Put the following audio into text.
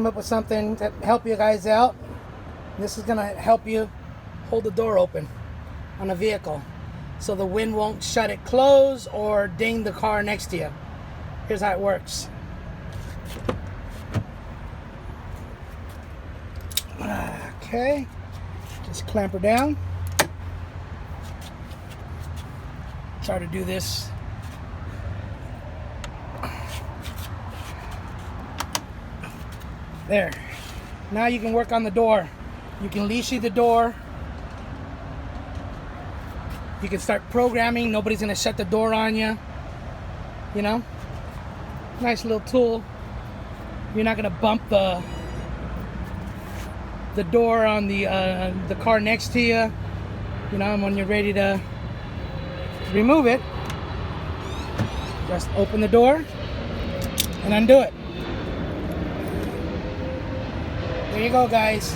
came up with something to help you guys out. This is gonna help you hold the door open on a vehicle so the wind won't shut it closed or ding the car next to you. Here's how it works. Okay, just clamp her down. Try to do this. There. Now you can work on the door. You can leashy the door. You can start programming. Nobody's gonna shut the door on you. You know? Nice little tool. You're not gonna bump the door on the car next to you. You know, and when you're ready to remove it, just open the door and undo it. There you go, guys.